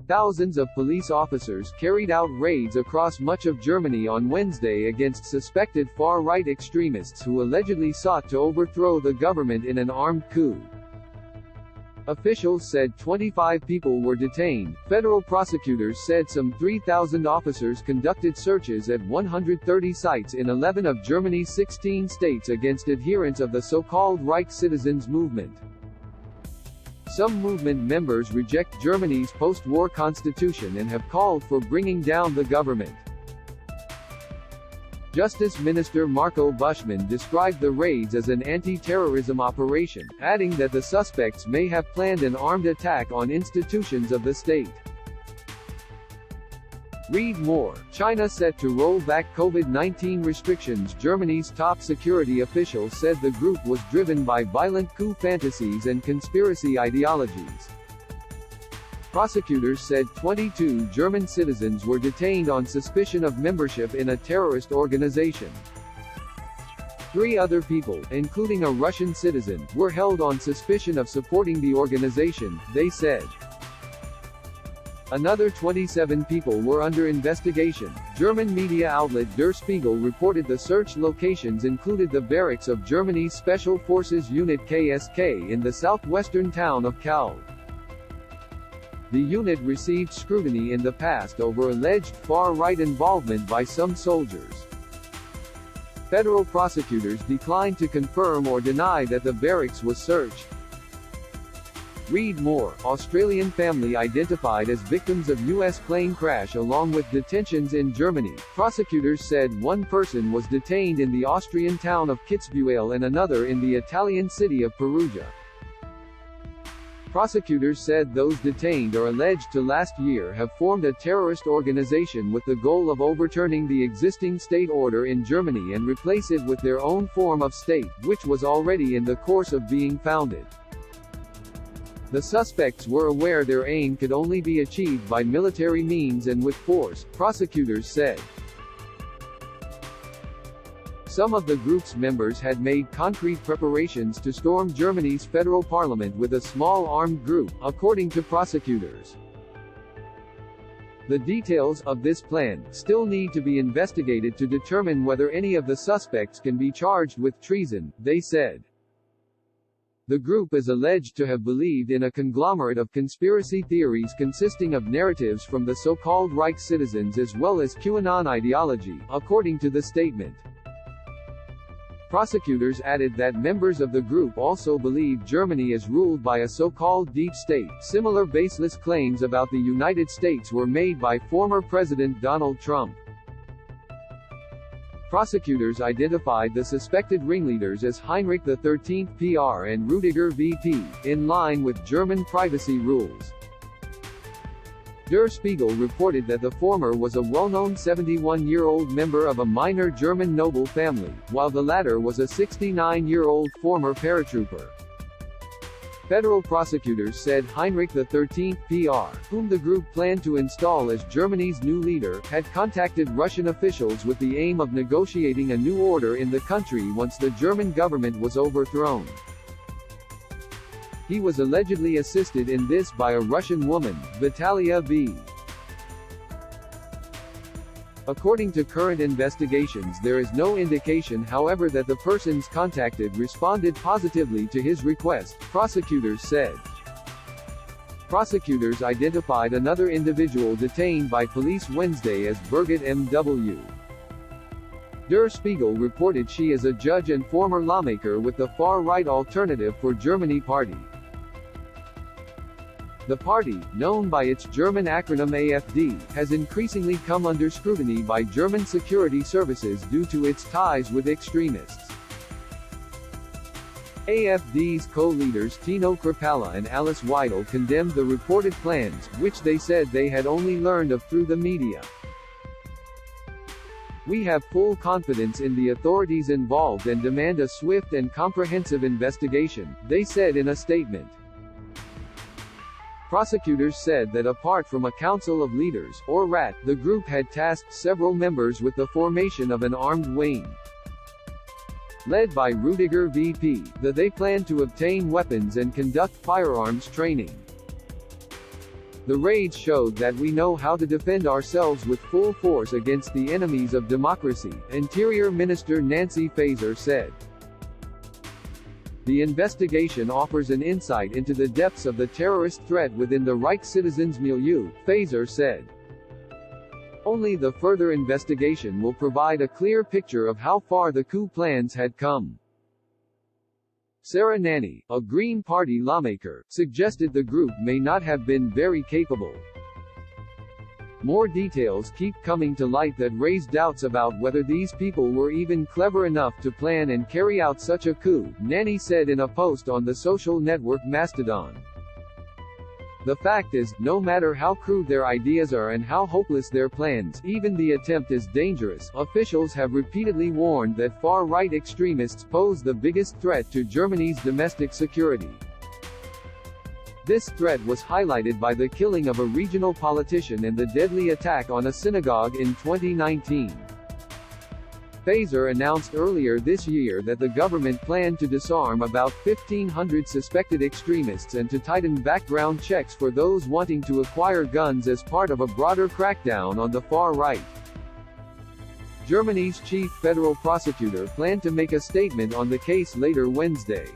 Thousands of police officers carried out raids across much of Germany on Wednesday against suspected far-right extremists who allegedly sought to overthrow the government in an armed coup. Officials said 25 people were detained. Federal prosecutors said some 3,000 officers conducted searches at 130 sites in 11 of Germany's 16 states against adherents of the so-called Reich Citizens movement. Some movement members reject Germany's post-war constitution and have called for bringing down the government. Justice Minister Marco Buschmann described the raids as an anti-terrorism operation, adding that the suspects may have planned an armed attack on institutions of the state. Read more. China set to roll back COVID-19 restrictions. Germany's top security official said the group was driven by violent coup fantasies and conspiracy ideologies. Prosecutors said 22 German citizens were detained on suspicion of membership in a terrorist organization. 3 other people, including a Russian citizen, were held on suspicion of supporting the organization, they said. Another 27 people were under investigation. German media outlet Der Spiegel reported the search locations included the barracks of Germany's Special Forces Unit KSK in the southwestern town of Calde. The unit received scrutiny in the past over alleged far-right involvement by some soldiers. Federal prosecutors declined to confirm or deny that the barracks was searched. Read more. Australian family identified as victims of U.S. plane crash along with detentions in Germany. Prosecutors said one person was detained in the Austrian town of Kitzbühel and another in the Italian city of Perugia. Prosecutors said those detained are alleged to last year have formed a terrorist organization with the goal of overturning the existing state order in Germany and replace it with their own form of state, which was already in the course of being founded. The suspects were aware their aim could only be achieved by military means and with force, prosecutors said. Some of the group's members had made concrete preparations to storm Germany's federal parliament with a small armed group, according to prosecutors. The details of this plan still need to be investigated to determine whether any of the suspects can be charged with treason, they said. The group is alleged to have believed in a conglomerate of conspiracy theories consisting of narratives from the so-called Reich Citizens as well as QAnon ideology, according to the statement. Prosecutors added that members of the group also believe Germany is ruled by a so-called deep state. Similar baseless claims about the United States were made by former President Donald Trump. Prosecutors identified the suspected ringleaders as Heinrich XIII PR and Rudiger VP, in line with German privacy rules. Der Spiegel reported that the former was a well-known 71-year-old member of a minor German noble family, while the latter was a 69-year-old former paratrooper. Federal prosecutors said Heinrich XIII PR, whom the group planned to install as Germany's new leader, had contacted Russian officials with the aim of negotiating a new order in the country once the German government was overthrown. He was allegedly assisted in this by a Russian woman, Vitalia V. According to current investigations, there is no indication, however, that the persons contacted responded positively to his request, prosecutors said. Prosecutors identified another individual detained by police Wednesday as Birgit M.W. Der Spiegel reported she is a judge and former lawmaker with the far-right Alternative for Germany party. The party, known by its German acronym AfD, has increasingly come under scrutiny by German security services due to its ties with extremists. AfD's co-leaders Tino Kruppala and Alice Weidel condemned the reported plans, which they said they had only learned of through the media. We have full confidence in the authorities involved and demand a swift and comprehensive investigation, they said in a statement. Prosecutors said that apart from a Council of Leaders, or RAT, the group had tasked several members with the formation of an armed wing. Led by Rudiger VP, they planned to obtain weapons and conduct firearms training. The raids showed that we know how to defend ourselves with full force against the enemies of democracy, Interior Minister Nancy Faeser said. The investigation offers an insight into the depths of the terrorist threat within the Reich Citizens milieu, Faeser said. Only the further investigation will provide a clear picture of how far the coup plans had come. Sarah Nanny, a Green Party lawmaker, suggested the group may not have been very capable. More details keep coming to light that raise doubts about whether these people were even clever enough to plan and carry out such a coup, Nanny said in a post on the social network Mastodon. The fact is, no matter how crude their ideas are and how hopeless their plans, even the attempt is dangerous. Officials have repeatedly warned that far-right extremists pose the biggest threat to Germany's domestic security. This threat was highlighted by the killing of a regional politician and the deadly attack on a synagogue in 2019. Faeser announced earlier this year that the government planned to disarm about 1,500 suspected extremists and to tighten background checks for those wanting to acquire guns as part of a broader crackdown on the far right. Germany's chief federal prosecutor planned to make a statement on the case later Wednesday.